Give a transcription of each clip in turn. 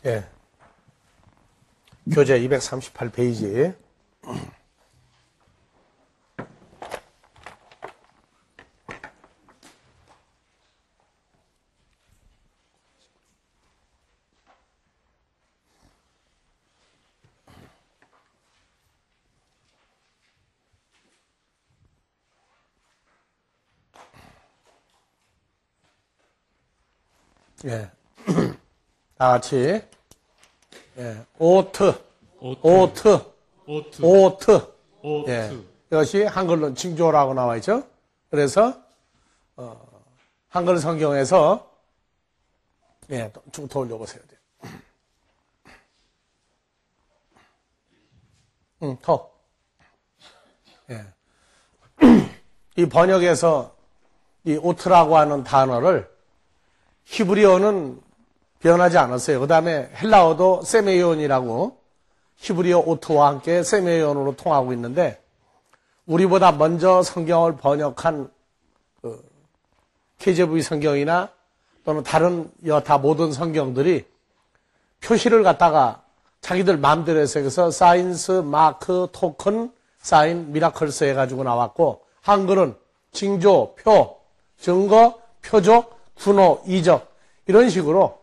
예. 교재 238페이지. 예. 다 같이. 예. 오트. 예. 이것이 한글로 징조라고 나와 있죠. 그래서, 한글 성경에서, 예, 쭉 돌려보세요. 더. 예. 이 번역에서 이 오트라고 하는 단어를 히브리어는 변하지 않았어요. 그 다음에 헬라어도 세메이온이라고 히브리어 오트와 함께 세메이온으로 통하고 있는데 우리보다 먼저 성경을 번역한 KJV 성경이나 또는 다른 여타 모든 성경들이 표시를 갖다가 자기들 마음대로 해서 그래서 사인스, 마크, 토큰, 사인, 미라클스 해가지고 나왔고 한글은 징조, 표, 증거, 표적, 군호, 이적 이런 식으로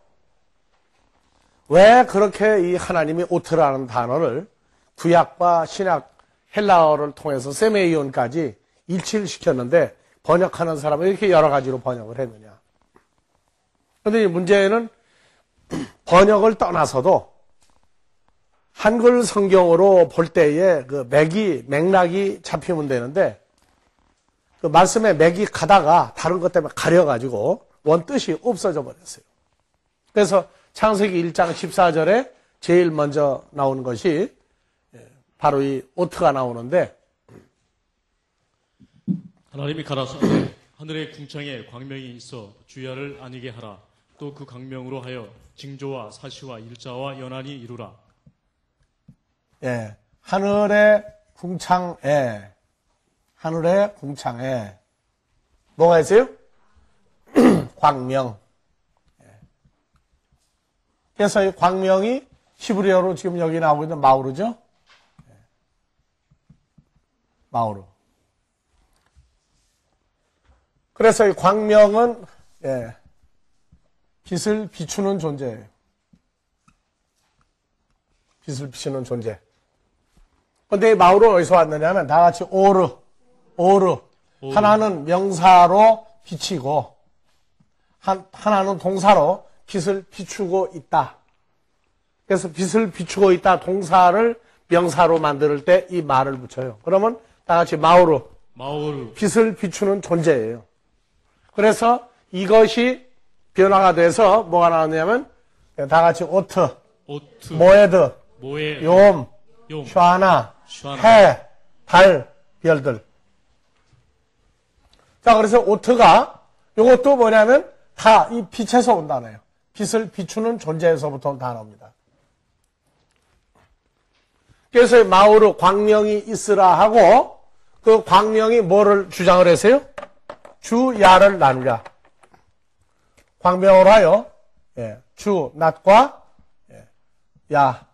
왜 그렇게 이 하나님이 오트라는 단어를 구약과 신약 헬라어를 통해서 세메이온까지 일치를 시켰는데 번역하는 사람은 이렇게 여러 가지로 번역을 했느냐. 그런데 이 문제는 번역을 떠나서도 한글 성경으로 볼 때에 그 맥락이 잡히면 되는데 그 말씀의 맥이 가다가 다른 것 때문에 가려가지고 원 뜻이 없어져 버렸어요. 그래서 창세기 1장 14절에 제일 먼저 나오는 것이 바로 이 오트가 나오는데 하나님이 가라사대 하늘의 궁창에 광명이 있어 주야를 아니게 하라. 또 그 광명으로 하여 징조와 사시와 일자와 연한이 이루라. 예, 하늘의 궁창에 뭐가 있어요? 광명. 그래서 이 광명이 히브리어로 지금 여기 나오고 있는 마우르죠? 마우르. 그래서 이 광명은 빛을 비추는 존재예요. 빛을 비추는 존재. 근데 이 마우르는 어디서 왔느냐 하면 다 같이 오르. 하나는 명사로 비치고 하나는 동사로 빛을 비추고 있다. 그래서 빛을 비추고 있다 동사를 명사로 만들 때 이 말을 붙여요. 그러면 다 같이 마우르. 빛을 비추는 존재예요. 그래서 이것이 변화가 돼서 뭐가 나왔냐면 다 같이 오트, 모에드, 욤, 샤나, 해, 달, 별들. 자, 그래서 오트가 이것도 뭐냐면 다 이 빛에서 온 단어예요. 빛을 비추는 존재에서부터 온 단어입니다. 그래서 마우르 광명이 있으라 하고 그 광명이 뭐를 주장을 했어요? 주야를 나누자. 광명으로 하여 주, 낮과 야,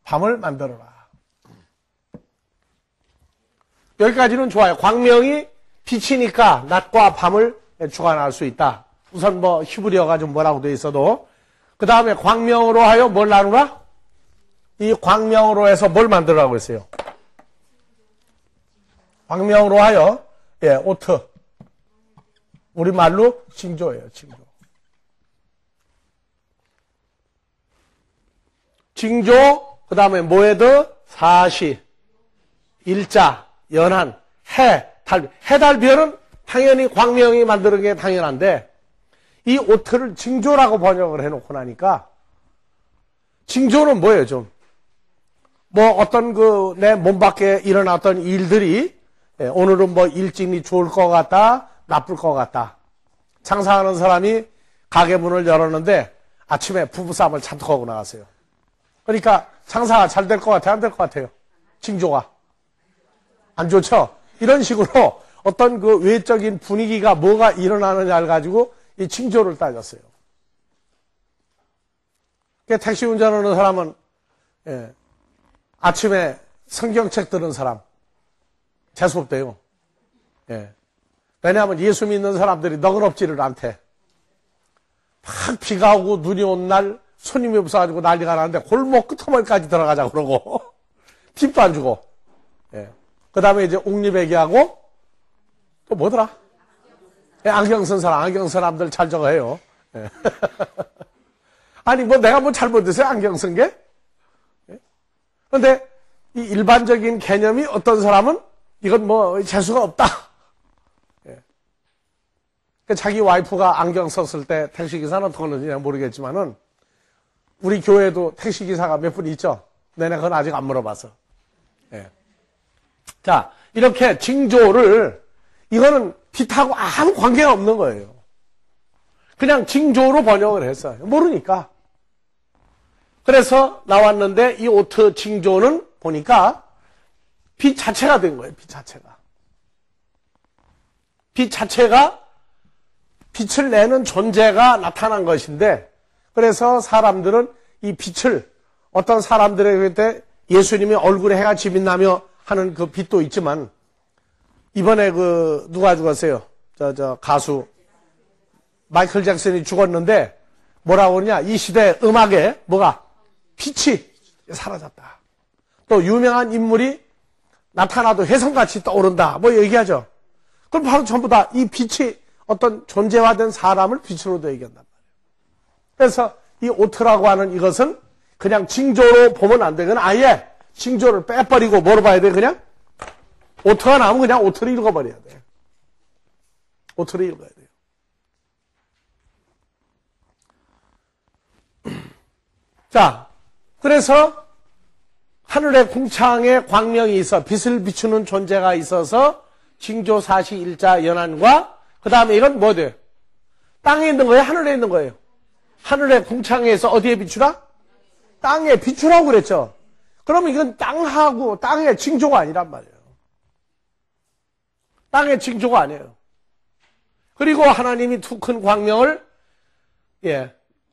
밤을 만들어라. 여기까지는 좋아요. 광명이 빛이니까 낮과 밤을 주관할 수 있다. 우선 뭐 히브리어가 좀 뭐라고 돼 있어도 그 다음에 광명으로 하여 뭘 나누라? 이 광명으로 해서 뭘 만들라고 했어요? 광명으로 하여 오트. 우리말로 징조예요. 징조, 그 다음에 모에드, 사시, 일자, 연한, 해, 달. 해, 달, 별은 당연히 광명이 만드는 게 당연한데 이 오트를 징조라고 번역을 해놓고 나니까 징조는 뭐예요 좀? 뭐 어떤 내 몸 밖에 일어났던 일들이 오늘은 뭐 일진이 좋을 것 같다, 나쁠 것 같다. 장사하는 사람이 가게 문을 열었는데 아침에 부부싸움을 잔뜩 하고 나갔어요. 그러니까 장사가 잘 될 것 같아요? 안 될 것 같아요? 징조가. 안 좋죠? 이런 식으로 어떤 그 외적인 분위기가 뭐가 일어나느냐를 가지고 이 징조를 따졌어요. 택시 운전하는 사람은 예, 아침에 성경책 들은 사람 재수없대요. 예. 왜냐하면 예수 믿는 사람들이 너그럽지를 않대. 막 비가 오고 눈이 온 날 손님이 없어가지고 난리가 나는데 골목 끝머리까지 들어가자 그러고 팁도 안 주고. 예. 그 다음에 이제 옥리배기하고 또 뭐더라? 예, 안경 쓴 사람, 안경 쓴 사람들 잘 저거 해요. 예. 아니 뭐 내가 뭐 잘못했어요? 안경 쓴 게? 그런데 이 일반적인 개념이 어떤 사람은 이건 뭐 재수가 없다. 예. 자기 와이프가 안경 썼을 때 택시기사는 어떻게 하는지 모르겠지만은 우리 교회도 택시기사가 몇 분 있죠? 내가 그건 아직 안 물어봤어. 예. 자, 이렇게 징조를 이거는 빛하고 아무 관계가 없는 거예요. 그냥 징조로 번역을 했어요. 모르니까. 그래서 나왔는데 이 오트 징조는 보니까 빛 자체가 된 거예요. 빛 자체가. 빛 자체가 빛을 내는 존재가 나타난 것인데 그래서 사람들은 이 빛을 어떤 사람들에게 그때 예수님의 얼굴에 해가 빛나며 하는 그 빛도 있지만 이번에 그 누가 죽었어요? 저 가수 마이클 잭슨이 죽었는데 뭐라고 그러냐? 이 시대 음악에 뭐가? 빛이 사라졌다. 또 유명한 인물이 나타나도 혜성같이 떠오른다. 뭐 얘기하죠. 그럼 바로 전부 다 이 빛이 어떤 존재화된 사람을 빛으로도 얘기한단 말이에요. 그래서 이 오트라고 하는 이것은 그냥 징조로 보면 안 돼. 그건 아예 징조를 빼버리고 뭐로 봐야 돼? 그냥 오트가 나오면 그냥 오트를 읽어버려야 돼. 오트를 읽어야 돼요. 자, 그래서 하늘의 궁창에 광명이 있어 빛을 비추는 존재가 있어서 징조 사시 일자 연한과 그 다음에 이건 뭐 돼요? 땅에 있는 거예요? 하늘에 있는 거예요? 하늘의 궁창에서 어디에 비추라? 땅에 비추라고 그랬죠. 그러면 이건 땅하고 땅의 징조가 아니란 말이에요. 땅의 징조가 아니에요. 그리고 하나님이 두 큰 광명을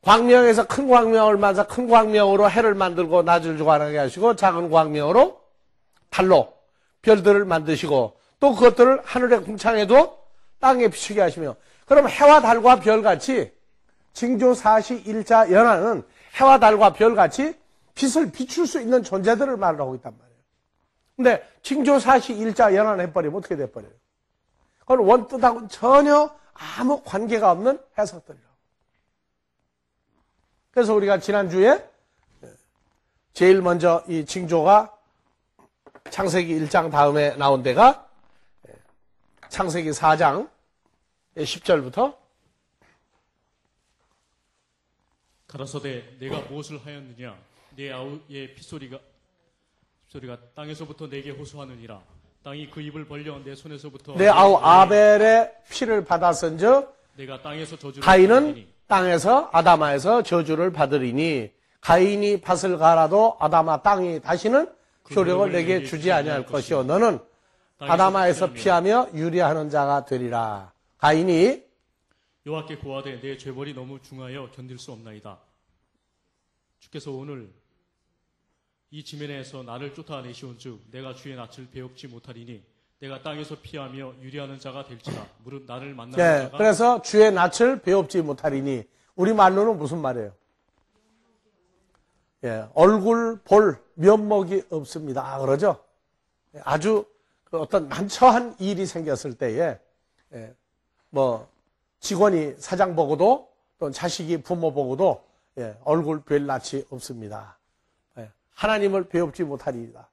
광명에서 큰 광명을 만사 큰 광명으로 해를 만들고 낮을 주관하게 하시고 작은 광명으로 달로 별들을 만드시고 또 그것들을 하늘의 궁창에도 땅에 비추게 하시며 그럼 해와 달과 별같이 징조 사시 일자 연하는 해와 달과 별같이 빛을 비출 수 있는 존재들을 말하고 있단 말이에요. 근데 징조 사시 일자 연한 해버리면 어떻게 돼버려요? 그건 원뜻하고는 전혀 아무 관계가 없는 해석들이라고. 그래서 우리가 지난주에 제일 먼저 이 징조가 창세기 1장 다음에 나온 데가 창세기 4장 10절부터 가라사대 내가 무엇을 하였느냐 내 아우의 핏소리가 땅에서부터 내게 호소하느니라 땅이 그 입을 벌려 내 손에서부터 내 아우 아벨의 피를 받았은즉 내가 땅에서 저주를 가인은 받으리니 땅에서 아담아에서 저주를 받으리니 가인이 밭을 갈아도 아담아 땅이 다시는 효력을 내게 주지 아니할 것이요 너는 아담아에서 피하며 유리하는 자가 되리라. 가인이 여호와께 고하되 내 죄벌이 너무 중하여 견딜 수 없나이다. 주께서 오늘 이 지면에서 나를 쫓아내시온즉 내가 주의 낯을 배웁지 못하리니 내가 땅에서 피하며 유리하는 자가 될지라 무릇 나를 만나는 자가 그래서 주의 낯을 배웁지 못하리니 우리말로는 무슨 말이에요? 얼굴 볼 면목이 없습니다. 그러죠? 아주 그 어떤 난처한 일이 생겼을 때에 뭐 직원이 사장 보고도 또 자식이 부모 보고도 얼굴 뵐 낯이 없습니다. 하나님을 배웁지 못하리이다.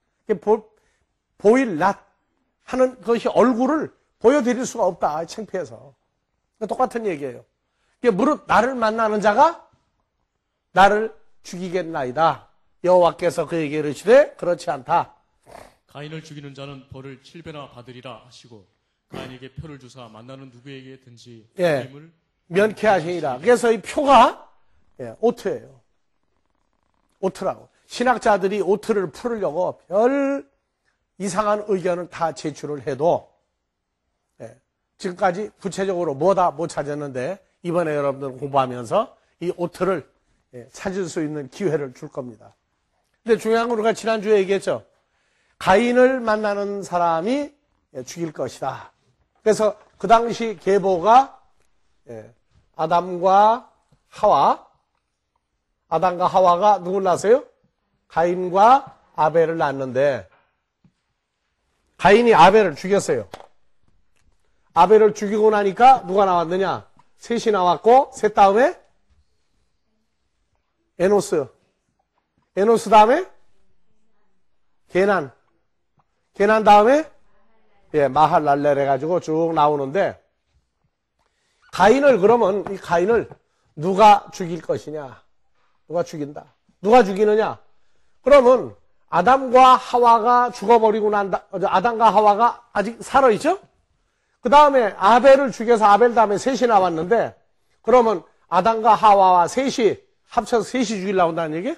보일 낯 하는 것이 얼굴을 보여드릴 수가 없다. 창피해서. 똑같은 얘기예요. 무릇 나를 만나는 자가 나를 죽이겠나이다. 여호와께서 그에게 이르시되 그렇지 않다. 가인을 죽이는 자는 벌을 7배나 받으리라 하시고 가인에게 표를 주사 만나는 누구에게든지 힘을 면케하시니라. 그래서 이 표가 오트예요. 오트라고. 신학자들이 오트를 풀으려고 별 이상한 의견을 다 제출을 해도 지금까지 구체적으로 뭐다 못 찾았는데 이번에 여러분들 공부하면서 이 오트를 찾을 수 있는 기회를 줄 겁니다. 근데 중요한 건 우리가 지난주에 얘기했죠. 가인을 만나는 사람이 죽일 것이다. 그래서 그 당시 계보가 아담과 하와가 누굴 낳았어요? 가인과 아벨을 낳았는데 가인이 아벨을 죽였어요. 아벨을 죽이고 나니까 누가 나왔느냐? 셋이 나왔고 셋 다음에 에노스 다음에 게난 다음에 마할랄렐 해가지고 쭉 나오는데 그러면 이 가인을 누가 죽일 것이냐? 누가 죽인다? 누가 죽이느냐? 그러면 아담과 하와가 죽어버리고 아담과 하와가 아직 살아있죠? 그 다음에 아벨을 죽여서 아벨 다음에 셋이 나왔는데 그러면 아담과 하와와 셋이 합쳐서 셋이 죽이려고 한다는 얘기예요?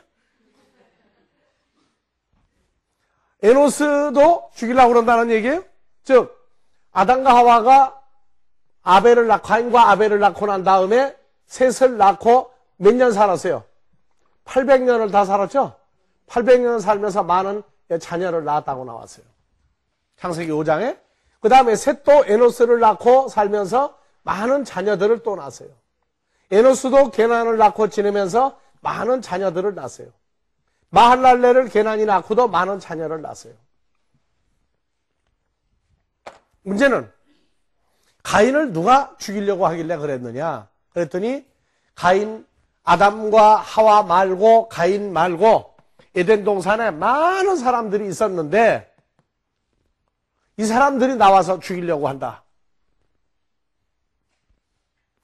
에노스도 죽이려고 그런다는 얘기예요? 즉 아담과 하와가 가인과 아벨을 낳고 난 다음에 셋을 낳고 몇 년 살았어요? 800년을 다 살았죠? 800년 살면서 많은 자녀를 낳았다고 나왔어요. 창세기 5장에. 그 다음에 셋도 에노스를 낳고 살면서 많은 자녀들을 또 낳았어요. 에노스도 게난을 낳고 지내면서 많은 자녀들을 낳았어요. 마할랄렐을 게난이 낳고도 많은 자녀를 낳았어요. 문제는 가인을 누가 죽이려고 하길래 그랬느냐? 그랬더니 아담과 하와 말고 가인 말고 에덴 동산에 많은 사람들이 있었는데 이 사람들이 나와서 죽이려고 한다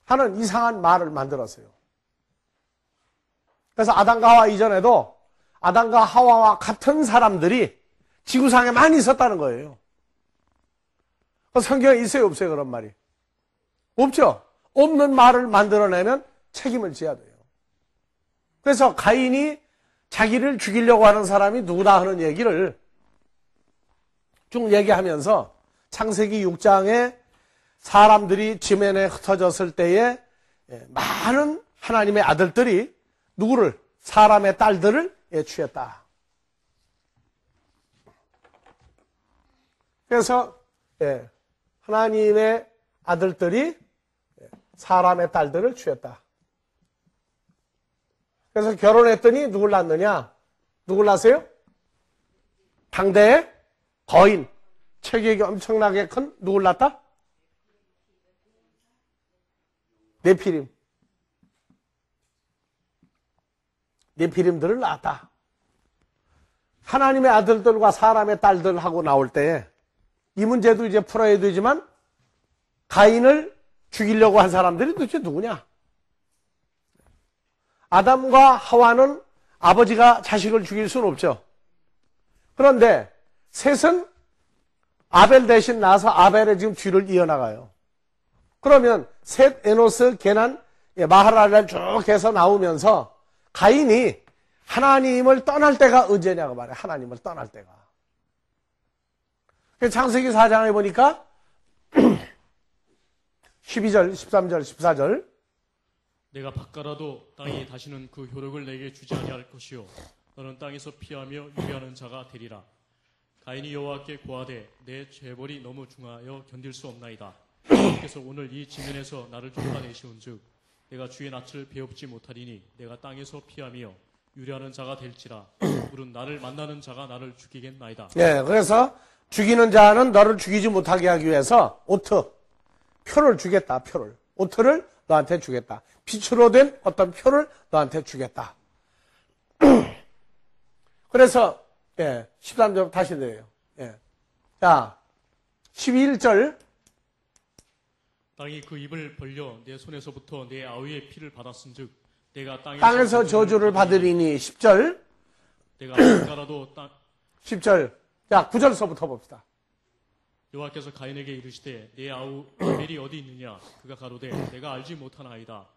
하는 이상한 말을 만들었어요. 그래서 아담과 하와 이전에도 아담과 하와와 같은 사람들이 지구상에 많이 있었다는 거예요. 성경에 있어요, 없어요? 그런 말이? 없죠? 없는 말을 만들어내면 책임을 져야 돼요. 그래서 가인이 자기를 죽이려고 하는 사람이 누구다 하는 얘기를 쭉 얘기하면서 창세기 6장에 사람들이 지면에 흩어졌을 때에 많은 하나님의 아들들이 누구를? 사람의 딸들을 취했다. 그래서 하나님의 아들들이 사람의 딸들을 취했다. 그래서 결혼했더니 누굴 낳느냐? 누굴 낳았어요? 당대의 거인. 체격이 엄청나게 큰 누굴 낳았다? 네피림들을 낳았다. 하나님의 아들들과 사람의 딸들하고 나올 때 이 문제도 이제 풀어야 되지만 가인을 죽이려고 한 사람들이 도대체 누구냐? 아담과 하와는 아버지가 자식을 죽일 수는 없죠. 그런데 셋은 아벨 대신 나서 아벨의 지금 뒤를 이어나가요. 그러면 셋, 에노스, 게난, 마하랄렐 쭉 해서 나오면서 가인이 하나님을 떠날 때가 언제냐고 말해요. 하나님을 떠날 때가. 창세기 4장에 보니까 12절, 13절, 14절 내가 바꿔라도 땅이 다시는 그 효력을 내게 주지 아니할 것이요 너는 땅에서 피하며 유리하는 자가 되리라. 가인이 여호와께 고하되 내 죄벌이 너무 중하여 견딜 수 없나이다. 주께서 오늘 이 지면에서 나를 쫓아내시온즉 내가 주의 낯을 배웁지 못하리니 내가 땅에서 피하며 유리하는 자가 될지라. 물은 나를 만나는 자가 나를 죽이겠나이다. 그래서 죽이는 자는 너를 죽이지 못하게 하기 위해서 표를 주겠다. 오트를 너한테 주겠다. 빛으로 된 어떤 표를 너한테 주겠다. 그래서 13절 다시 내요. 자, 11절 땅이 그 입을 벌려 내 손에서부터 내 아우의 피를 받았은즉 내가 땅에서 저주를 받으리니 10절 내가 바꿔라도 10절 자, 9절서부터 봅시다. 여호와께서 가인에게 이르시되 내 아우 아벨이 어디 있느냐? 그가 가로되 내가 알지 못하나이다.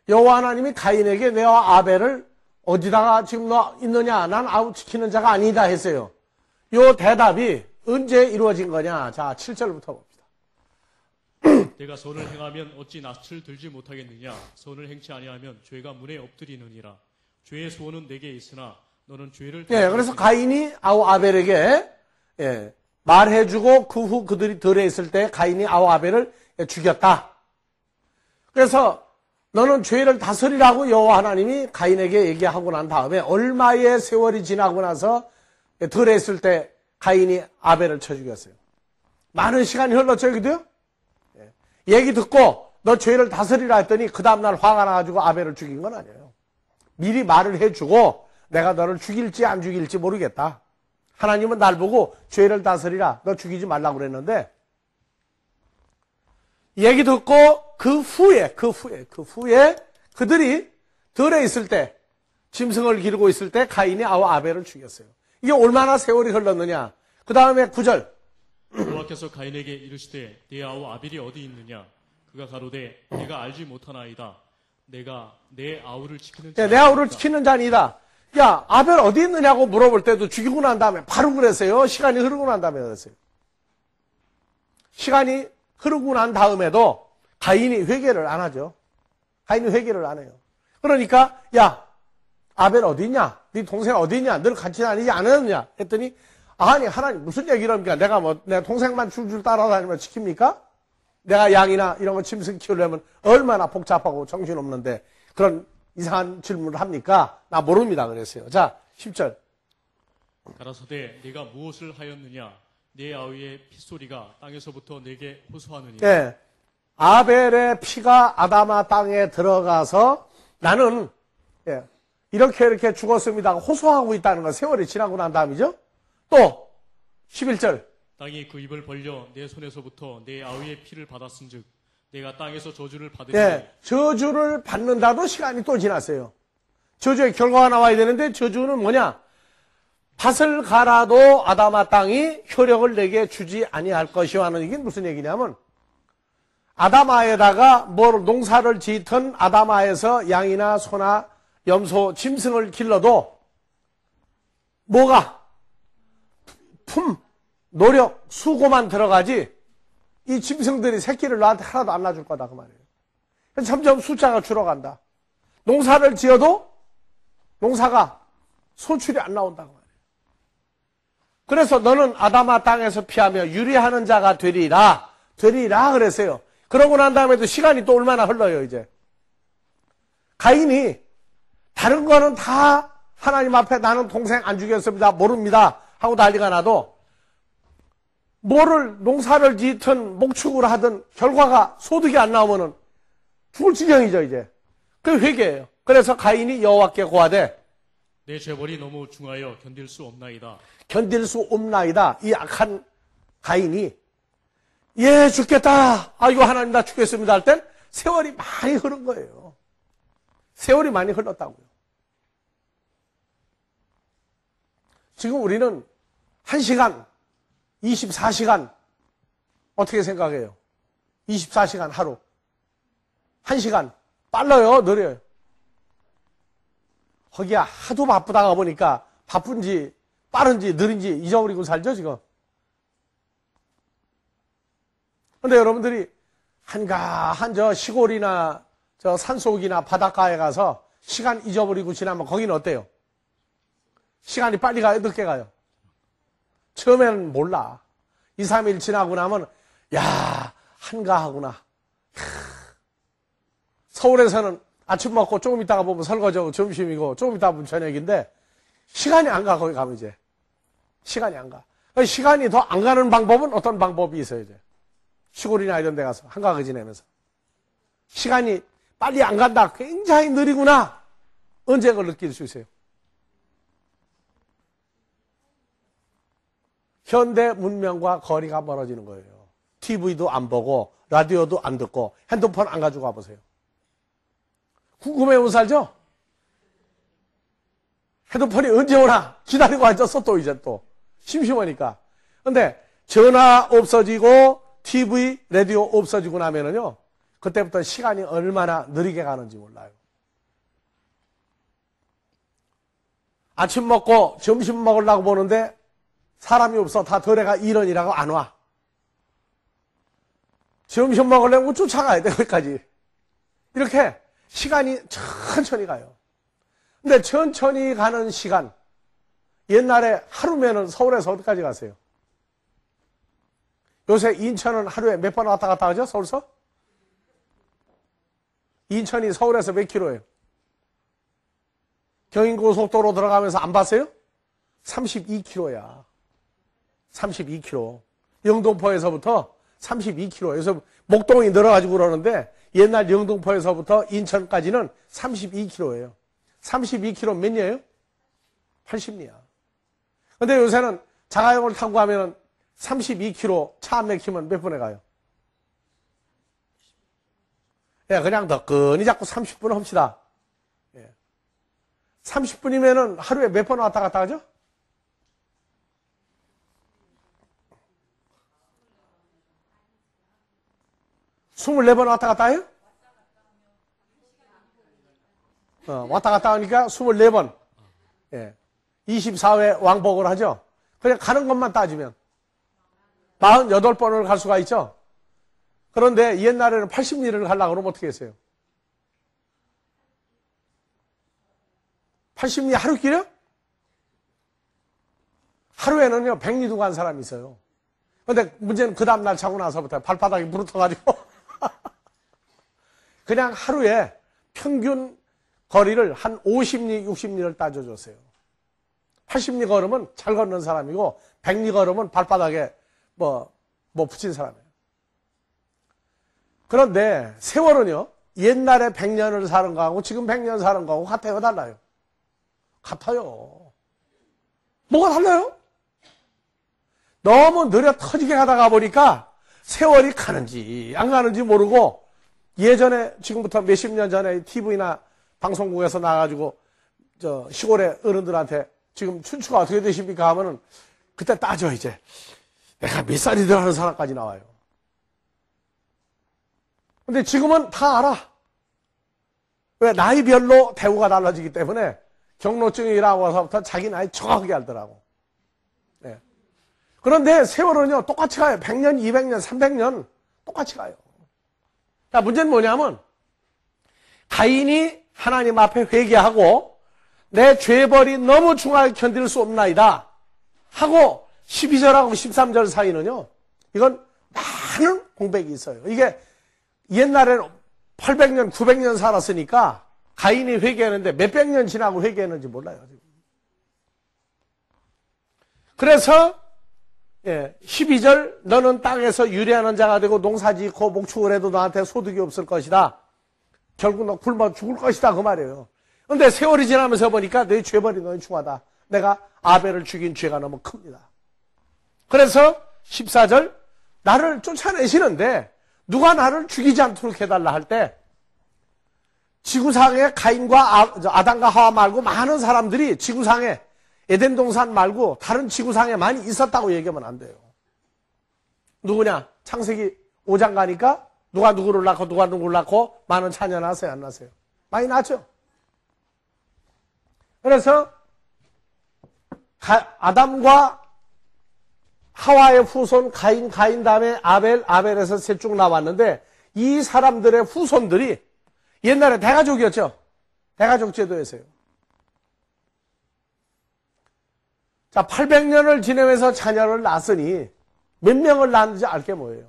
여호와 하나님이 가인에게 내와 아벨을 어디다가 지금 너 있느냐? 난 아우 지키는 자가 아니다 했어요. 요 대답이 언제 이루어진 거냐? 자, 7절부터 봅시다. 내가 선을 행하면 어찌 낯을 들지 못하겠느냐. 선을 행치 아니하면 죄가 문에 엎드리느니라. 죄의 소원은 내게 있으나 너는 죄를 예, 그래서 가인이 아벨에게 예, 말해주고 그 후 그들이 들에 있을 때 가인이 아벨을 죽였다. 그래서 너는 죄를 다스리라고 여호와 하나님이 가인에게 얘기하고 난 다음에 얼마의 세월이 지나고 나서 들에 있을 때 가인이 아벨을 쳐 죽였어요. 많은 시간이 흘렀죠, 여기도요? 예. 얘기 듣고 너 죄를 다스리라 했더니 그 다음날 화가 나가지고 아벨을 죽인 건 아니에요. 미리 말을 해주고 내가 너를 죽일지 안 죽일지 모르겠다. 하나님은 날 보고 죄를 다스리라. 너 죽이지 말라고 그랬는데 얘기 듣고 그 후에 그들이 들에 있을 때 짐승을 기르고 있을 때 가인이 아벨을 죽였어요. 이게 얼마나 세월이 흘렀느냐. 그 다음에 9절 여호와께서 가인에게 이르시되 네 아우 아벨이 어디 있느냐. 그가 가로되 내가 알지 못하나이다. 내가 내 아우를 지키는 내 아우를 지키는 자니이다. 야, 아벨 어디 있느냐고 물어볼 때도 죽이고 난 다음에 바로 그랬어요. 시간이 흐르고 난 다음에 그랬어요. 시간이 흐르고 난 다음에도 가인이 회개를 안 하죠. 가인이 회개를 안 해요. 그러니까 야, 아벨 어디 있냐? 네 동생 어디 있냐? 늘 같이 다니지 않았느냐? 했더니 아니 하나님 무슨 얘기를 합니까? 내가 내 동생만 줄줄 따라다니면 지킵니까? 내가 양이나 이런 거 짐승 키우려면 얼마나 복잡하고 정신없는데 그런 이상한 질문을 합니까? 나 모릅니다. 그랬어요. 자, 10절. 가라사대 네가 무엇을 하였느냐? 네 아우의 핏소리가 땅에서부터 내게 호소하느니라. 네. 아벨의 피가 아담아 땅에 들어가서 나는 이렇게 죽었습니다. 호소하고 있다는 건 세월이 지나고 난 다음이죠. 또 11절. 땅이 그 입을 벌려 내 손에서부터 내 아우의 피를 받았은즉 내가 땅에서 저주를 받으니 저주를 받는다도 시간이 또 지났어요. 저주의 결과가 나와야 되는데 저주는 뭐냐? 밭을 갈아도 아담아 땅이 효력을 내게 주지 아니할 것이요 하는 이게 무슨 얘기냐면 아담아에다가 농사를 짓든 아담아에서 양이나 소나 염소, 짐승을 길러도 뭐가 노력, 수고만 들어가지 이 짐승들이 새끼를 너한테 하나도 안 낳아줄 거다 그 말이에요. 점점 숫자가 줄어간다. 농사를 지어도 농사가 소출이 안 나온다고 말이에요. 그래서 너는 아담아 땅에서 피하며 유리하는 자가 되리라 그랬어요. 그러고 난 다음에도 시간이 또 얼마나 흘러요 이제. 가인이 다른 거는 다 하나님 앞에 나는 동생 안 죽였습니다 모릅니다 하고 난리가 나도 농사를 짓든 목축을 하든 결과가 소득이 안 나오면은 죽을 지경이죠 이제. 그 회개예요. 그래서 가인이 여호와께 고하되 내 죄벌이 너무 중하여 견딜 수 없나이다. 견딜 수 없나이다. 이 악한 가인이 예 죽겠다. 아이고 하나님 나 죽겠습니다 할 땐 세월이 많이 흐른 거예요. 세월이 많이 흘렀다고요. 지금 우리는 1시간 24시간 어떻게 생각해요? 24시간 하루 1시간 빨라요 느려요? 거기야 하도 바쁘다가 보니까 바쁜지 빠른지 느린지 잊어버리고 살죠 지금. 근데 여러분들이 한가한 저 시골이나 저 산속이나 바닷가에 가서 시간 잊어버리고 지나면 거기는 어때요? 시간이 빨리 가요 늦게 가요? 처음에는 몰라. 2, 3일 지나고 나면 야 한가하구나. 서울에서는 아침 먹고 조금 있다가 보면 설거지하고 점심이고 조금 있다가 보면 저녁인데 시간이 안 가. 거기 가면 이제 시간이 안 가. 시간이 더 안 가는 방법은 어떤 방법이 있어요 이제. 시골이나 이런 데 가서 한가하게 지내면서 시간이 빨리 안 간다. 굉장히 느리구나. 언제 그걸 느낄 수 있어요? 현대 문명과 거리가 멀어지는 거예요. TV도 안 보고 라디오도 안 듣고 핸드폰 안 가지고 와보세요. 궁금해 못 살죠? 핸드폰이 언제 오나 기다리고 앉았어 또 이제 또 심심하니까. 근데 전화 없어지고 TV, 라디오 없어지고 나면은요 그때부터 시간이 얼마나 느리게 가는지 몰라요. 아침 먹고 점심 먹으려고 보는데 사람이 없어. 다 덜해가 일원이라고 안 와. 점심 먹으려면 쫓아가야 돼, 거기까지. 이렇게 시간이 천천히 가요. 근데 천천히 가는 시간, 옛날에 하루면은 서울에서 어디까지 가세요? 요새 인천은 하루에 몇 번 왔다 갔다 하죠? 서울서? 인천이 서울에서 몇 킬로예요? 경인고속도로 들어가면서 안 봤어요? 32km야. 32km. 영등포에서부터 32km. 그래서 목동이 늘어가지고 그러는데 옛날 영등포에서부터 인천까지는 32km예요. 32km 몇 리예요? 80리야. 근데 요새는 자가용을 타고 가면 32km 차 안 막히면 몇 분에 가요? 예, 그냥 덕근히 자꾸 30분 합시다. 예. 30분이면은 하루에 몇 번 왔다 갔다 하죠? 스물네 번 왔다 갔다 해요? 왔다 갔다 하니까 24번. 예. 24회 왕복을 하죠? 그냥 가는 것만 따지면 48번을 갈 수가 있죠? 그런데 옛날에는 80리를 가려고 그러면 어떻게 했어요? 80리 하루길이요? 하루에는요, 100리도 간 사람이 있어요. 근데 문제는 그 다음날 자고 나서부터 발바닥이 부르터가지고 그냥 하루에 평균 거리를 한 50리, 60리를 따져줬어요. 80리 걸으면 잘 걷는 사람이고 100리 걸으면 발바닥에 뭐 붙인 사람이에요. 그런데 세월은요, 옛날에 100년을 사는 거하고 지금 100년 사는 거하고 같아요, 달라요? 같아요. 뭐가 달라요? 너무 느려 터지게 가다가 보니까 세월이 가는지 안 가는지 모르고 예전에 지금부터 몇십 년 전에 TV나 방송국에서 나가지고 저 시골의 어른들한테 지금 춘추가 어떻게 되십니까 하면은 그때 따져 이제 내가 몇 살이들 하는 사람까지 나와요. 근데 지금은 다 알아. 왜? 나이별로 대우가 달라지기 때문에 경로증이라고 해서부터 자기 나이 정확하게 알더라고. 네. 그런데 세월은요, 똑같이 가요. 100년, 200년, 300년 똑같이 가요. 자, 문제는 뭐냐면 가인이 하나님 앞에 회개하고 내 죄벌이 너무 중하게 견딜 수 없나이다 하고 12절하고 13절 사이는요, 이건 많은 공백이 있어요. 이게 옛날에는 800년, 900년 살았으니까 가인이 회개했는데 몇백 년 지나고 회개했는지 몰라요. 그래서 12절 너는 땅에서 유래하는 자가 되고 농사짓고 목축을 해도 너한테 소득이 없을 것이다. 결국 너 굶어 죽을 것이다 그 말이에요. 그런데 세월이 지나면서 보니까 내 죄벌이 너무 중하다. 내가 아벨을 죽인 죄가 너무 큽니다. 그래서 14절 나를 쫓아내시는데 누가 나를 죽이지 않도록 해달라 할 때 지구상에 가인과 아담과 하와 말고 많은 사람들이 지구상에 에덴 동산 말고 다른 지구상에 많이 있었다고 얘기하면 안 돼요. 누구냐? 창세기 5장 가니까 누가 누구를 낳고 누가 누구를 낳고 많은 자녀 낳았어요? 안 낳았어요? 많이 낳았죠. 그래서 아담과 하와의 후손 가인 다음에 아벨에서 셋 쭉 나왔는데 이 사람들의 후손들이 옛날에 대가족이었죠. 대가족 제도에서요. 자, 800년을 지내면서 자녀를 낳았으니 몇 명을 낳았는지 알 게 뭐예요?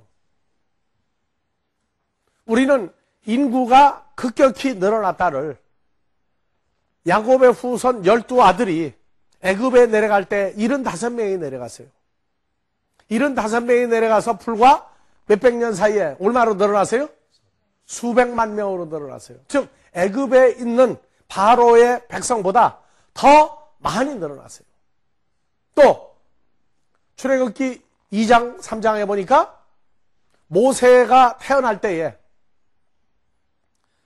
우리는 인구가 급격히 늘어났다를 야곱의 후손 12아들이 애굽에 내려갈 때 75명이 내려갔어요. 75명이 내려가서 불과 몇백 년 사이에 얼마로 늘어났어요? 수백만 명으로 늘어났어요. 즉 애굽에 있는 바로의 백성보다 더 많이 늘어났어요. 또 출애굽기 2장 3장에 보니까 모세가 태어날 때에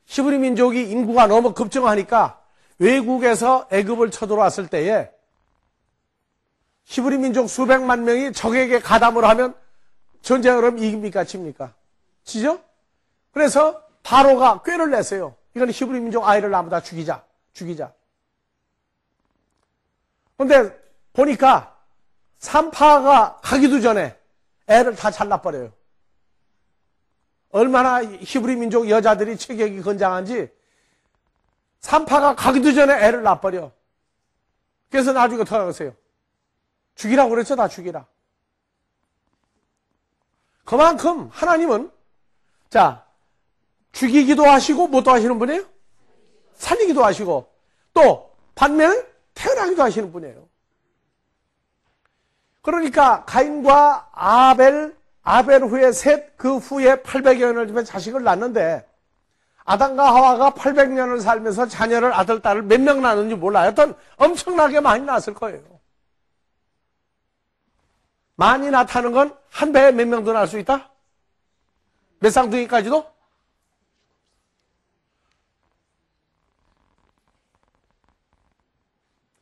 히브리 민족이 인구가 너무 급증하니까 외국에서 애굽을 쳐들어왔을 때에 히브리 민족 수백만 명이 적에게 가담을 하면 전쟁을 하면 이깁니까? 칩니까? 지죠? 그래서 바로가 꾀를 냈어요. 이건 히브리 민족 아이를 나무 다 죽이자. 그런데 보니까 산파가 가기도 전에 애를 다 잘라버려요. 얼마나 히브리 민족 여자들이 체격이 건장한지 산파가 가기도 전에 애를 낳아버려. 그래서 나중에 어떻게 하세요? 죽이라고 그랬죠. 다 죽이라. 그만큼 하나님은 자 죽이기도 하시고 못도 하시는 분이에요. 살리기도 하시고 또 반면에 태어나기도 하시는 분이에요. 그러니까 가인과 아벨 후에 셋, 그 후에 800여 년을 지면 자식을 낳는데 아담과 하와가 800년을 살면서 자녀를 아들, 딸을 몇 명 낳는지 몰라요. 하여튼 엄청나게 많이 낳았을 거예요. 많이 낳다는 건 한 배에 몇 명도 낳을 수 있다? 몇 쌍둥이까지도?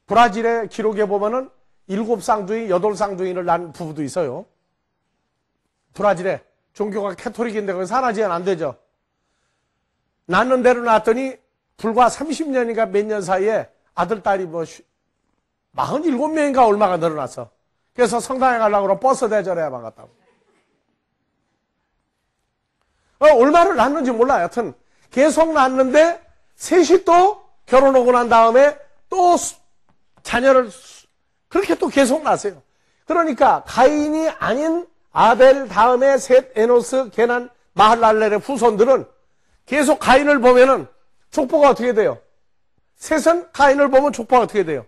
브라질의 기록에 보면은 7쌍둥이, 8쌍둥이를 낳은 부부도 있어요. 브라질에 종교가 캐토릭인데 거기 사라지면 안 되죠. 낳는 대로 낳았더니 불과 30년인가 몇 년 사이에 아들, 딸이 47명인가 얼마가 늘어났어. 그래서 성당에 가려고 그러고 버스 대절해야만 갔다고. 얼마를 낳는지 몰라요. 여튼 계속 낳는데 셋이 또 결혼하고 난 다음에 또 자녀를 그렇게 또 계속 낳았어요. 그러니까 가인이 아닌 아벨 다음에 셋, 에노스, 게난, 마할랄렐의 후손들은 계속 가인을 보면은 족보가 어떻게 돼요? 셋은 가인을 보면 족보가 어떻게 돼요?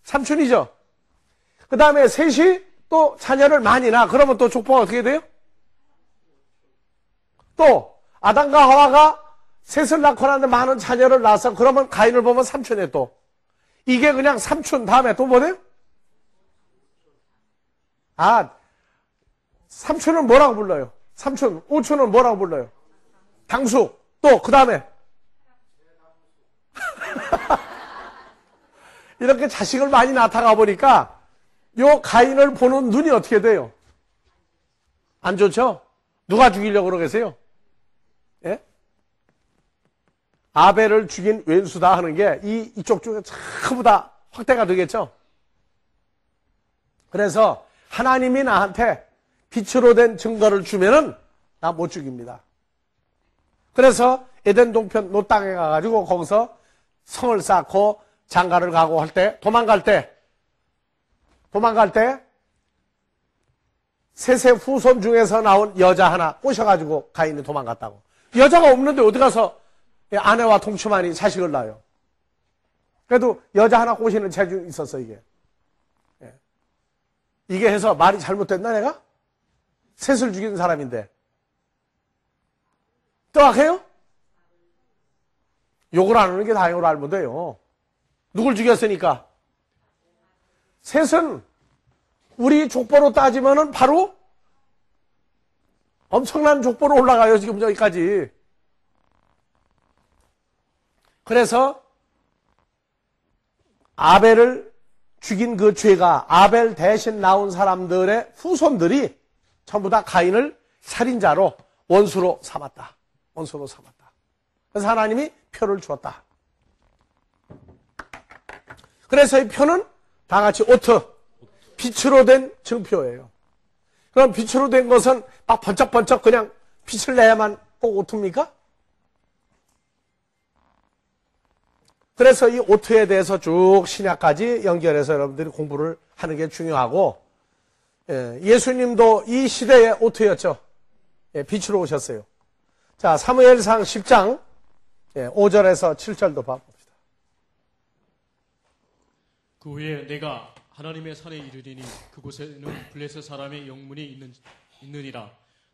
삼촌이죠. 그 다음에 셋이 또 자녀를 많이 낳아. 그러면 또 족보가 어떻게 돼요? 또 아담과 하와가 셋을 낳고 나는데 많은 자녀를 낳아서 그러면 가인을 보면 삼촌이에요. 또 이게 그냥 삼촌 다음에 또 뭐래요? 삼촌은 뭐라고 불러요? 삼촌, 오촌은 뭐라고 불러요? 당숙. 또 그 다음에 이렇게 자식을 많이 낳다가 보니까 요 가인을 보는 눈이 어떻게 돼요? 안 좋죠? 누가 죽이려고 그러겠어요? 예? 아벨을 죽인 왼수다 하는 게 이쪽 중에 전부 다 확대가 되겠죠? 그래서 하나님이 나한테 빛으로 된 증거를 주면은 나 못 죽입니다. 그래서 에덴 동편 노 땅에 가가지고 거기서 성을 쌓고 장가를 가고 할 때 도망갈 때 셋의 후손 중에서 나온 여자 하나 꼬셔가지고 가인이 도망갔다고. 여자가 없는데 어디 가서 아내와 동침하니 자식을 낳아요. 그래도 여자 하나 꼬시는 재주 있었어 이게. 이게 해서 말이 잘못됐나 내가? 셋을 죽인 사람인데 떠악해요? 욕을 안 하는 게 다행으로 알면 돼요. 누굴 죽였으니까? 셋은 우리 족보로 따지면은 바로 엄청난 족보로 올라가요. 지금 여기까지. 그래서 아벨을 죽인 그 죄가 아벨 대신 나온 사람들의 후손들이 전부 다 가인을 살인자로 원수로 삼았다. 원수로 삼았다. 그래서 하나님이 표를 주었다. 그래서 이 표는 다 같이 오트, 빛으로 된 증표예요. 그럼 빛으로 된 것은 막 번쩍번쩍 그냥 빛을 내야만 꼭 오트입니까? 그래서 이 오트에 대해서 쭉 신약까지 연결해서 여러분들이 공부를 하는 게 중요하고, 예수님도 이 시대의 오트였죠. 빛으로 오셨어요. 자, 사무엘상 10장 5절에서 7절도 봐봅시다. 그 후에 내가 하나님의 산에 이르리니 그곳에는 블레셋 사람의 영문이 있느니라.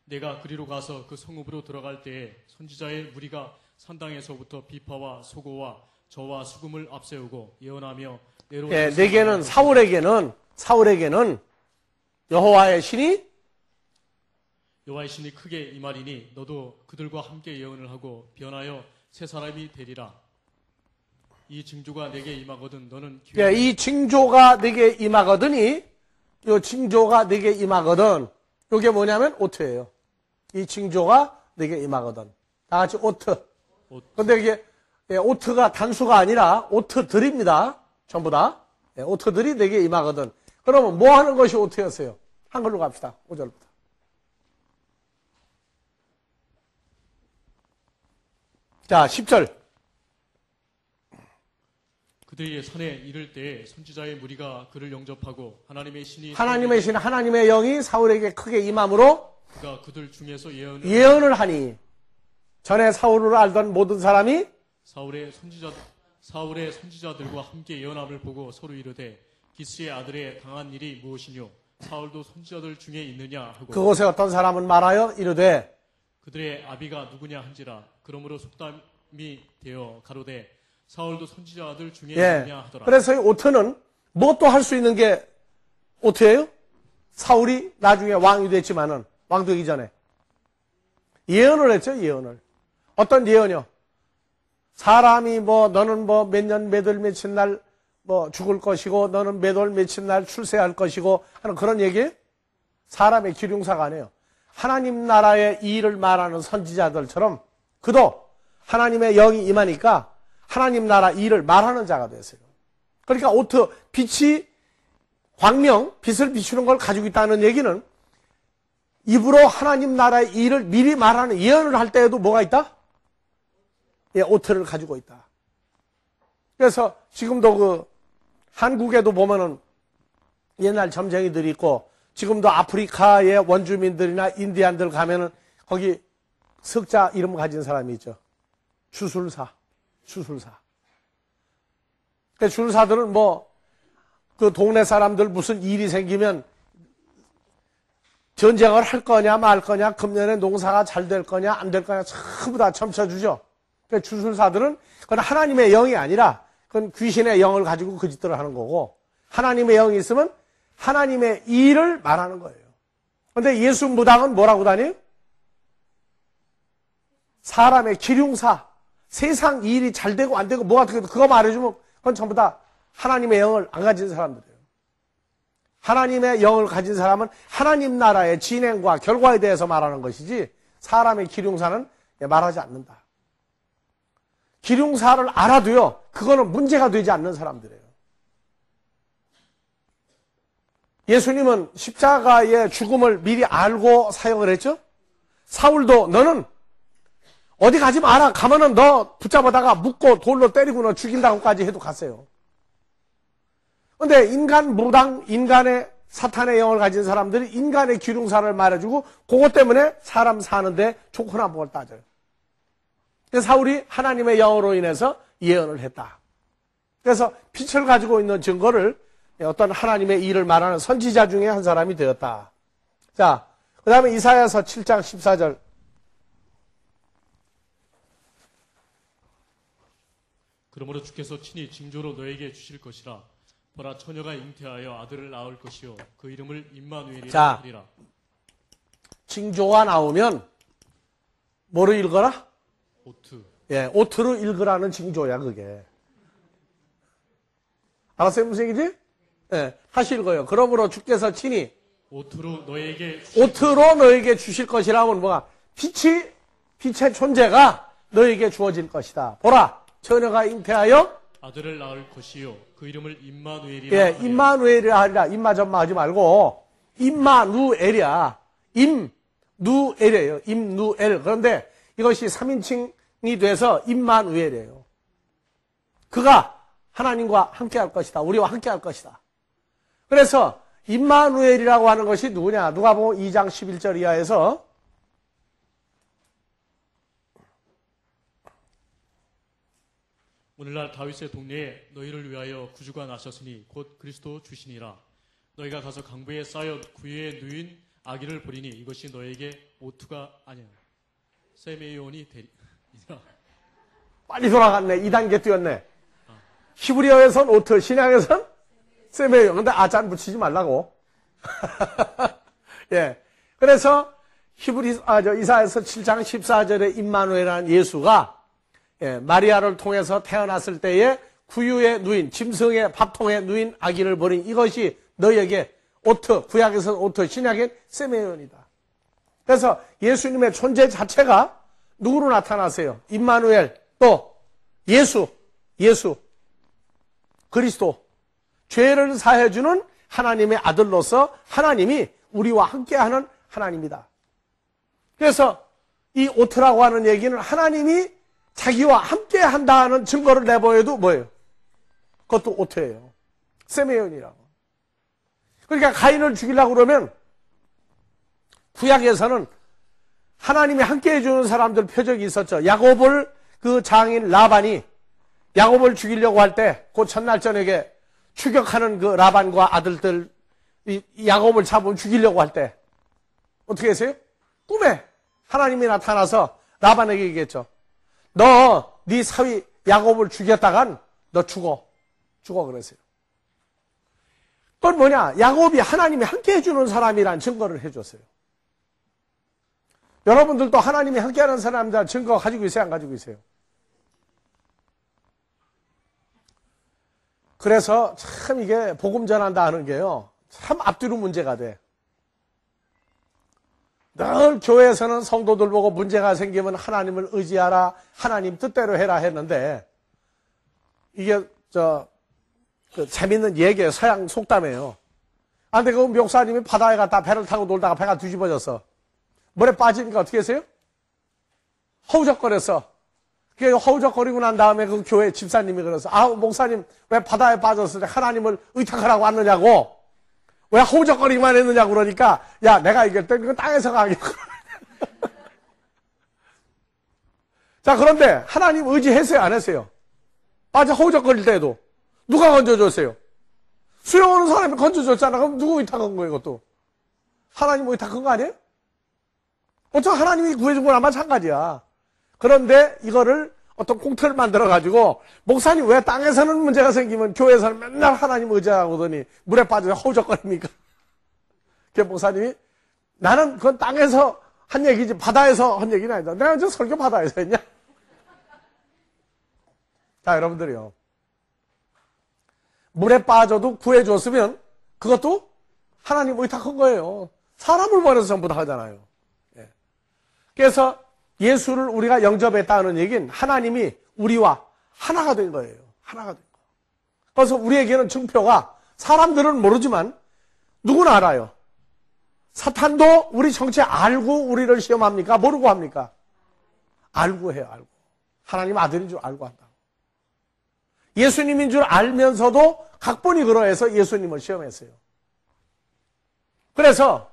내가 그리로 가서 그 성읍으로 들어갈 때에 선지자의 무리가 산당에서부터 비파와 소고와 저와 수금을 앞세우고 예언하며 내게는 사울에게는 여호와의 신이 크게 임하리니 너도 그들과 함께 예언을 하고 변하여 새 사람이 되리라. 이 징조가 내게 임하거든 너는 이 징조가 내게 임하거든이 이 징조가 내게 임하거든 이게 뭐냐면 오트예요. 이 징조가 내게 임하거든. 다 같이 오트. 근데 이게 오트가 단수가 아니라 오트들입니다. 전부 다. 오트들이 내게 임하거든. 그러면 뭐 하는 것이 오트였어요? 한글로 갑시다. 5절부터. 자, 10절. 그들이 산에 이를 때에 선지자의 무리가 그를 영접하고 하나님의 신이 하나님의 영이 사울에게 크게 임함으로 그가 그들 중에서 예언을 하니 전에 사울을 알던 모든 사람이 사울의 선지자들과 함께 예언함을 보고 서로 이르되 기스의 아들의 당한 일이 무엇이뇨 사울도 선지자들 중에 있느냐 하고 그곳에 어떤 사람은 말하여 이르되 그들의 아비가 누구냐 한지라 그러므로 속담이 되어 가로되 사울도 선지자들 중에 있느냐 하더라. 그래서 이 오트는 뭐 또 할 수 있는 게 오트예요? 사울이 나중에 왕이 됐지만은 왕 되기 전에 예언을 했죠. 예언을. 어떤 예언이요? 사람이 너는 몇 년 몇월 며칠 날 죽을 것이고 너는 몇 월 며칠 날 출세할 것이고 하는 그런 얘기예요? 사람의 기륭사가 아니에요. 하나님 나라의 일을 말하는 선지자들처럼 그도 하나님의 영이 임하니까 하나님 나라 일을 말하는 자가 됐어요. 그러니까 오트, 빛이 광명, 빛을 비추는 걸 가지고 있다는 얘기는 입으로 하나님 나라의 일을 미리 말하는 예언을 할 때에도 뭐가 있다? 오트를 가지고 있다. 그래서 지금도 한국에도 보면은 옛날 점쟁이들이 있고 지금도 아프리카의 원주민들이나 인디안들 가면은 거기 석자 이름 가진 사람이 있죠. 주술사. 그 주술사들은 그 동네 사람들 무슨 일이 생기면 전쟁을 할 거냐 말 거냐 금년에 농사가 잘 될 거냐 안 될 거냐 전부 다 점쳐주죠. 그 주술사들은 그건 하나님의 영이 아니라 그건 귀신의 영을 가지고 그 짓들을 하는 거고 하나님의 영이 있으면 하나님의 일을 말하는 거예요. 그런데 예수 무당은 뭐라고 다녀요? 사람의 기륭사, 세상 일이 잘 되고 안 되고 뭐가 어떻게 그거 말해주면 그건 전부 다 하나님의 영을 안 가진 사람들이에요. 하나님의 영을 가진 사람은 하나님 나라의 진행과 결과에 대해서 말하는 것이지 사람의 기륭사는 말하지 않는다. 기륭사를 알아도요, 그거는 문제가 되지 않는 사람들이에요. 예수님은 십자가의 죽음을 미리 알고 사역을 했죠? 사울도 너는 어디 가지 마라. 가면은 너 붙잡아다가 묶고 돌로 때리고 너 죽인다고까지 해도 갔어요. 근데 인간 무당, 인간의 사탄의 영을 가진 사람들이 인간의 기륭사를 말해주고 그것 때문에 사람 사는데 좋거나 뭘 따져요. 사울이 하나님의 영으로 인해서 예언을 했다. 그래서 빛을 가지고 있는 증거를 어떤 하나님의 일을 말하는 선지자 중에 한 사람이 되었다. 자, 그 다음에 이사야서 7장 14절. 그러므로 주께서 친히 징조로 너에게 주실 것이라. 보라 처녀가 잉태하여 아들을 낳을 것이요 그 이름을 임마누엘이라 하리라. 징조가 나오면 뭐로 읽어라? 오트. 예, 오트로 읽으라는 징조야 그게. 알았어요 무슨 얘기지? 예, 다시 읽어요. 그러므로 주께서 친히 오트로 너에게 주실 것이라면 뭐가? 빛의 존재가 너에게 주어질 것이다. 보라 처녀가 잉태하여 아들을 낳을 것이요 그 이름을 임마누엘이라. 예, 임마누엘이라 하리라. 임마전마 하지 말고 임마누엘이야. 임누엘이에요. 임누엘. 그런데 이것이 3인칭이 돼서 임마누엘이에요. 그가 하나님과 함께 할 것이다. 우리와 함께 할 것이다. 그래서 임마누엘이라고 하는 것이 누구냐? 누가복음 2장 11절 이하에서 오늘날 다윗의 동네에 너희를 위하여 구주가 나셨으니 곧 그리스도 주시니라. 너희가 가서 강부에 쌓여 구유에 누인 아기를 보리니 이것이 너에게 오투가 아니야. 세메이온이 되리라. 빨리 돌아갔네. 2단계 뛰었네. 히브리어에선 오트, 신약에선 세메이온. 근데 아짠 붙이지 말라고. 예. 그래서 이사야서 7장 14절에 임마누엘이라는 예수가 마리아를 통해서 태어났을 때에 구유에 누인, 짐승의 밥통에 누인 아기를 버린 이것이 너희에게 오트, 구약에서는 오트, 신약엔 세메이온이다. 그래서 예수님의 존재 자체가 누구로 나타나세요? 임마누엘, 또 예수, 그리스도, 죄를 사해주는 하나님의 아들로서 하나님이 우리와 함께하는 하나님이다. 그래서 이 오트라고 하는 얘기는 하나님이 자기와 함께 한다는 증거를 내보여도 뭐예요? 그것도 오토예요. 세메온이라고. 그러니까 가인을 죽이려고 그러면 구약에서는 하나님이 함께 해주는 사람들 표적이 있었죠. 야곱을 그 장인 라반이 야곱을 죽이려고 할 때 그 첫날 저녁에 추격하는 그 라반과 아들들 야곱을 잡으면 죽이려고 할 때 어떻게 했어요? 꿈에 하나님이 나타나서 라반에게 얘기했죠. 너 네 사위 야곱을 죽였다간 너 죽어 그랬어요. 그건 뭐냐? 야곱이 하나님이 함께 해주는 사람이란 증거를 해줬어요. 여러분들도 하나님이 함께하는 사람들 증거 가지고 있어요? 안 가지고 있어요? 그래서 참 이게 복음 전한다 하는 게요, 참 앞뒤로 문제가 돼. 늘 교회에서는 성도들 보고 문제가 생기면 하나님을 의지하라, 하나님 뜻대로 해라 했는데, 이게 그 재밌는 얘기예요. 서양 속담이에요. 아, 근데 그 목사님이 바다에 갔다 배를 타고 놀다가 배가 뒤집어졌어. 물에 빠지니까 어떻게 했어요? 허우적거렸어. 그 허우적거리고 난 다음에 그 교회 집사님이 그랬어. 아, 목사님 왜 바다에 빠졌을 때 하나님을 의탁하라고 왔느냐고. 왜 허우적거리기만 했느냐고 그러니까, 야, 내가 이길 때 이건 땅에서 가겠고. 자, 그런데 하나님 의지했어요? 안 했어요? 빠져 허우적거릴 때에도. 누가 건져줬어요? 수영하는 사람이 건져줬잖아. 그럼 누구 의탁한 거예요, 이것도? 하나님 의탁한 거 아니에요? 어쩌면 하나님이 구해준 거나 마찬가지야. 그런데 이거를 어떤 공터를 만들어가지고, 목사님 왜 땅에서는 문제가 생기면 교회에서는 맨날 하나님 의지하고 오더니 물에 빠져서 허우적거립니까? 그 목사님이, 나는 그건 땅에서 한 얘기지 바다에서 한 얘기는 아니다. 내가 저 설교 바다에서 했냐? 자, 여러분들이요. 물에 빠져도 구해줬으면 그것도 하나님 의탁한 거예요. 사람을 보내서 전부 다 하잖아요. 예. 그래서 예수를 우리가 영접했다는 얘기는 하나님이 우리와 하나가 된 거예요. 하나가 된 거예요. 그래서 우리에게는 증표가, 사람들은 모르지만 누구나 알아요. 사탄도 우리 정체 알고 우리를 시험합니까? 모르고 합니까? 알고 해요. 알고. 하나님 아들인 줄 알고 한다. 예수님인 줄 알면서도 각본이 그러해서 예수님을 시험했어요. 그래서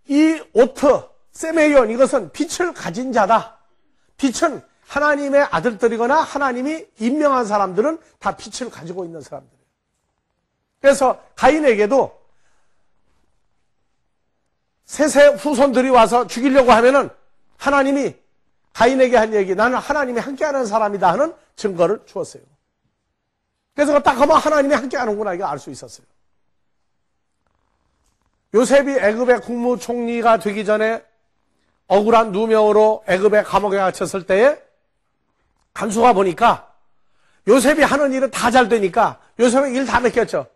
이 오트, 세메이온, 이것은 빛을 가진 자다. 빛은 하나님의 아들들이거나 하나님이 임명한 사람들은 다 빛을 가지고 있는 사람들이에요. 그래서 가인에게도 셋의 후손들이 와서 죽이려고 하면은 하나님이 가인에게 한 얘기, 나는 하나님이 함께하는 사람이다 하는 증거를 주었어요. 그래서 딱 하면 하나님이 함께하는구나 이거 알 수 있었어요. 요셉이 애굽의 국무총리가 되기 전에 억울한 누명으로 애굽의 감옥에 갇혔을 때에 간수가 보니까 요셉이 하는 일은 다 잘 되니까 요셉의 일 다 맡겼죠.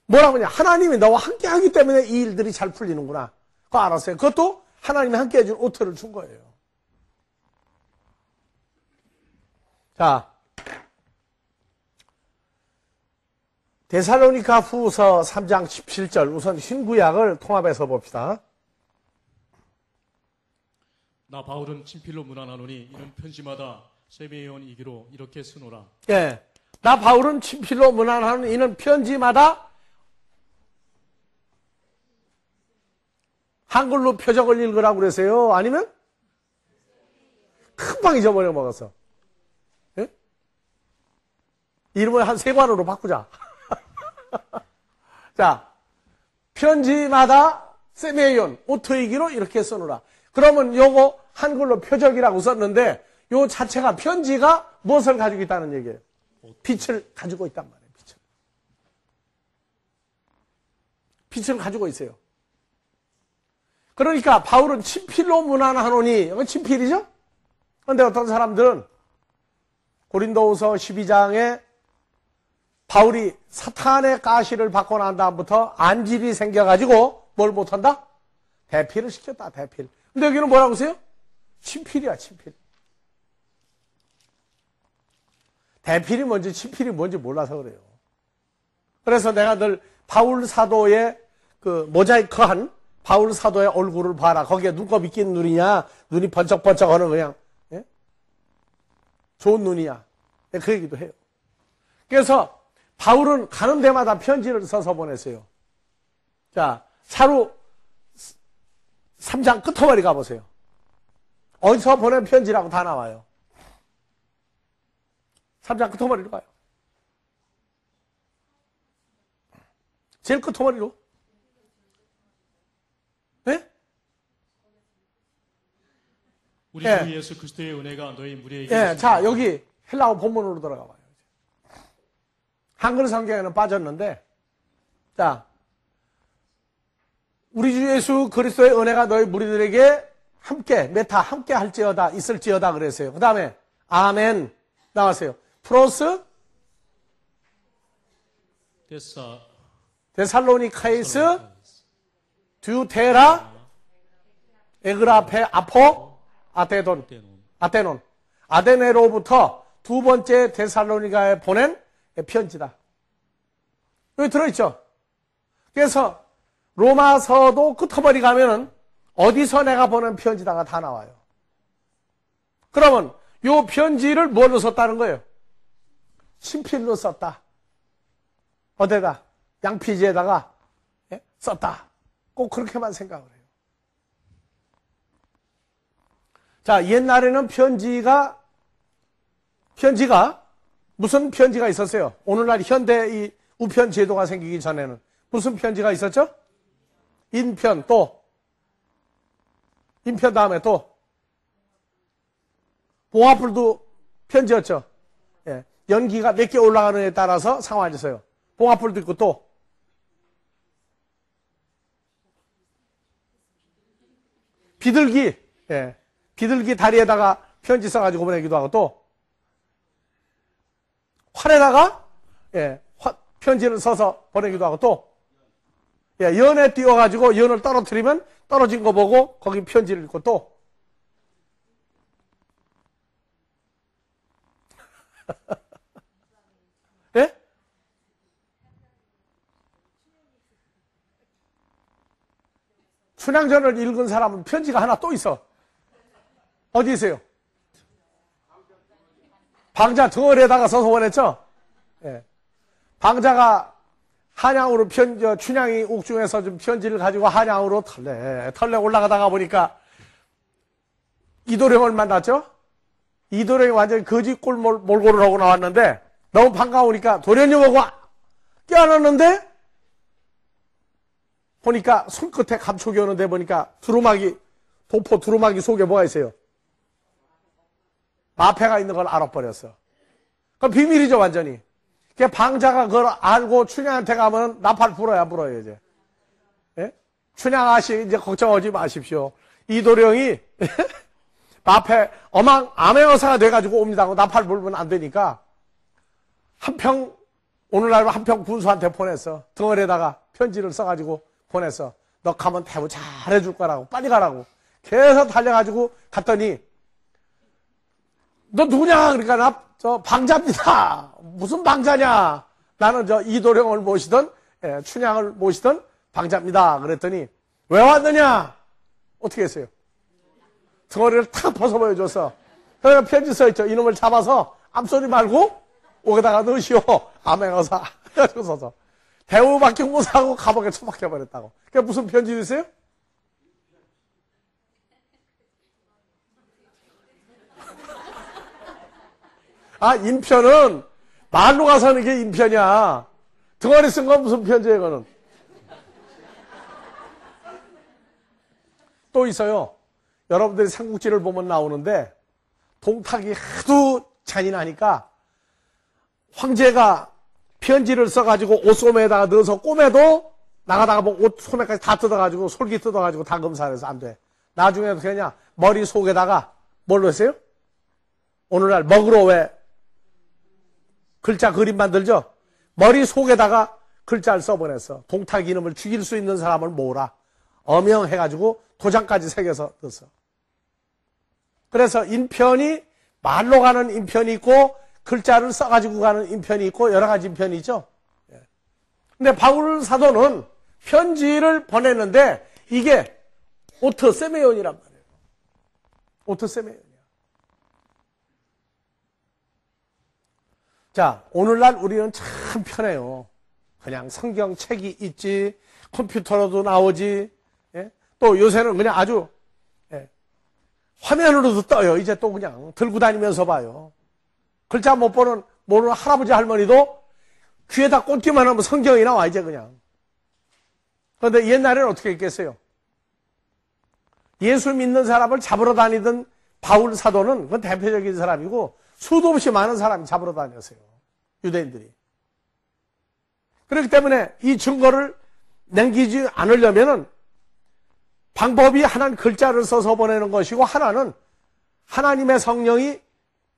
뭐라고 하냐, 하나님이 너와 함께하기 때문에 이 일들이 잘 풀리는구나. 그거 알았어요. 그것도 하나님이 함께해 준 오토를 준 거예요. 자, 데살로니가 후서 3장 17절, 우선 신구약을 통합해서 봅시다. 나 바울은 친필로 문안하노니 이는 편지마다 세메온 이기로 이렇게 쓰노라. 예, 나 바울은 친필로 문안하는 이는 편지마다 한글로 표적을 읽으라고 그러세요? 아니면 금방 잊어버려 먹었어. 예? 이름을 한 3관으로 바꾸자. 자, 편지마다 세메이온, 오토이기로 이렇게 써놓으라. 그러면 요거 한글로 표적이라고 썼는데 요 자체가, 편지가 무엇을 가지고 있다는 얘기예요? 빛을 가지고 있단 말이에요. 빛을 가지고 있어요. 그러니까 바울은 친필로 문안하노니, 이건 친필이죠? 그런데 어떤 사람들은 고린도후서 12장에 바울이 사탄의 가시를 받고 난 다음부터 안질이 생겨가지고 뭘 못한다? 대피를 시켰다, 대필. 근데 여기는 뭐라고 써요? 친필이야, 친필. 대필이 뭔지 친필이 뭔지 몰라서 그래요. 그래서 내가 늘 바울 사도의 그 모자이크한 바울 사도의 얼굴을 봐라. 거기에 눈곱이 낀 눈이냐, 눈이 번쩍번쩍 하는 그냥, 예? 좋은 눈이야. 그 얘기도 해요. 그래서 바울은 가는 데마다 편지를 써서 보냈어요. 자, 사루 3장 끝머리 가보세요. 어디서 보낸 편지라고 다 나와요. 3장 끝머리로 가요. 제일 끝머리로. 네? 우리 주 예수 그리스도의 은혜가 너희 무리에게 예, 자, 여기 헬라어 본문으로 들어가 봐요. 한글 성경에는 빠졌는데, 자, 우리 주 예수 그리스도의 은혜가 너희 무리들에게 함께, 메타, 함께 할지어다, 있을지어다 그랬어요. 그 다음에, 아멘. 나왔어요. 프로스, 데살로니카이스, 듀테라, 에그라페, 아포, 아테논. 아데네로부터 두 번째 데살로니가에 보낸 편지다. 여기 들어있죠? 그래서 로마서도 끝머리 가면은 어디서 내가 보낸 편지다가 다 나와요. 그러면 요 편지를 뭘로 썼다는 거예요? 친필로 썼다. 어디다? 양피지에다가 썼다. 꼭 그렇게만 생각을 해요. 자, 옛날에는 편지가 무슨 편지가 있었어요? 오늘날 현대 이 우편 제도가 생기기 전에는 무슨 편지가 있었죠? 인편, 또 인편 다음에 또 봉화풀도 편지였죠. 예. 연기가 몇 개 올라가느냐에 따라서 상황이 있어요. 봉화풀도 있고 또 비둘기, 예. 비둘기 다리에다가 편지 써가지고 보내기도 하고 또 활에다가 편지를 써서 보내기도 하고 또 연에 띄워가지고 연을 떨어뜨리면 떨어진 거 보고 거기 편지를 읽고 또 예? 춘향전을 읽은 사람은 편지가 하나 또 있어. 어디 있어요? 방자 덩어리에다가 써서 보냈죠? 예. 방자가 한양으로 춘향이 옥중에서 좀 편지를 가지고 한양으로 털레 올라가다가 보니까 이도령을 만났죠? 이도령이 완전히 거지꼴 몰골을 하고 나왔는데 너무 반가우니까 도련님 보고 껴안았는데 보니까 손끝에 감촉이 오는데 보니까 도포 두루마기 속에 뭐가 있어요? 마패가 있는 걸 알아버렸어. 그건 비밀이죠, 완전히. 그 방자가 그걸 알고 춘향한테 가면 나팔 불어야 불어요, 이제. 예? 춘향 아씨, 이제 걱정하지 마십시오. 이도령이 마패, 암행어사가 돼가지고 옵니다고 나팔 불면 안 되니까 오늘날 한평 군수한테 보냈어. 덩어리에다가 편지를 써가지고 보냈어. 너 가면 대우 잘해줄 거라고, 빨리 가라고. 계속 달려가지고 갔더니 너 누구냐? 그러니까 나 저 방자입니다. 무슨 방자냐? 나는 저 이도령을 모시던 춘향을 모시던 방자입니다. 그랬더니 왜 왔느냐? 어떻게 했어요? 덩어리를 탁 벗어 보여줘서 그러니까 편지 써있죠. 이놈을 잡아서 암소리 말고 옥에다가 넣으시오. 암행어사. 그래가지고 써서 대우밖에 못하고 감옥에 처박혀버렸다고. 그게 무슨 편지 있어요? 아, 인편은 말로 가서 하는 게 인편이야. 덩어리 쓴 건 무슨 편지예요, 이거는. 또 있어요. 여러분들이 삼국지를 보면 나오는데 동탁이 하도 잔인하니까 황제가 편지를 써가지고 옷소매에다가 넣어서 꼬매도 나가다가 뭐 옷 소매까지 다 뜯어가지고 솔기 뜯어가지고 다 검사해서 안 돼. 나중에 어떻게 하냐? 머리 속에다가 뭘로 했어요? 오늘날 먹으로 왜 글자 그림 만들죠? 머리 속에다가 글자를 써보냈어. 동탁 이놈을 죽일 수 있는 사람을 모으라. 어명해가지고 도장까지 새겨서 넣었어. 그래서 인편이 말로 가는 인편이 있고 글자를 써가지고 가는 인편이 있고 여러 가지 인편이 있죠. 근데 바울 사도는 편지를 보냈는데 이게 오트세메온이란 말이에요. 오트세메온이야. 자, 오늘날 우리는 참 편해요. 그냥 성경책이 있지, 컴퓨터로도 나오지, 예? 또 요새는 그냥 아주, 예, 화면으로도 떠요. 이제 또 그냥 들고 다니면서 봐요. 글자 못 모르는 할아버지 할머니도 귀에다 꽂기만 하면 성경이 나와, 이제 그냥. 그런데 옛날에는 어떻게 했겠어요? 예수 믿는 사람을 잡으러 다니던 바울 사도는 그건 대표적인 사람이고 수도 없이 많은 사람이 잡으러 다녔어요. 유대인들이. 그렇기 때문에 이 증거를 남기지 않으려면은 방법이 하나는 글자를 써서 보내는 것이고 하나는 하나님의 성령이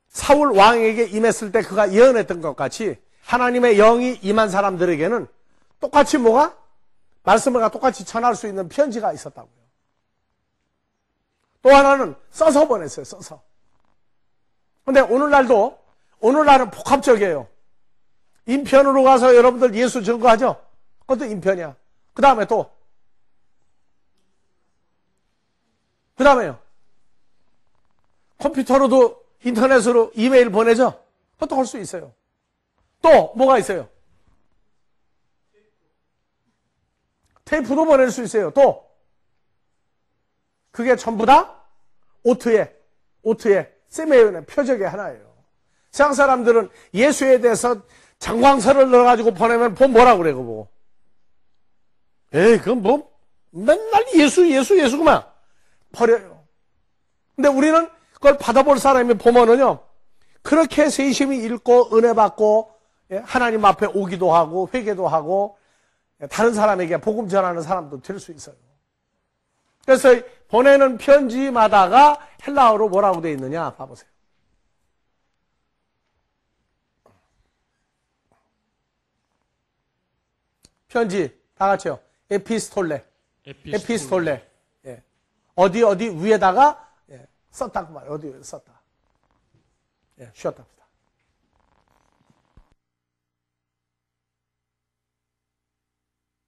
사울 왕에게 임했을 때 그가 예언했던 것 같이 하나님의 영이 임한 사람들에게는 똑같이 뭐가? 말씀을 똑같이 전할 수 있는 편지가 있었다고요. 또 하나는 써서 보냈어요. 써서. 근데 오늘날은 복합적이에요. 인편으로 가서 여러분들 예수 증거하죠? 그것도 인편이야. 그 다음에요. 컴퓨터로도 인터넷으로 이메일 보내죠? 그것도 할 수 있어요. 또 뭐가 있어요? 테이프도 보낼 수 있어요. 또 그게 전부 다 오트의 세메온의 표적의 하나예요. 세상 사람들은 예수에 대해서 장광설을 넣어가지고 보내면 뭐라고 그래, 그거. 에이, 그건 맨날 예수구만. 버려요. 근데 우리는 그걸 받아볼 사람이 보면은요, 그렇게 세심히 읽고 은혜 받고 하나님 앞에 오기도 하고 회개도 하고 다른 사람에게 복음 전하는 사람도 될 수 있어요. 그래서 보내는 편지마다가 헬라어로 뭐라고 되어 있느냐 봐보세요. 편지 다 같이요. 에피스톨레. 예. 어디 위에다가 썼다고 말이에요. 어디 위에 썼다. 예, 쉬었다.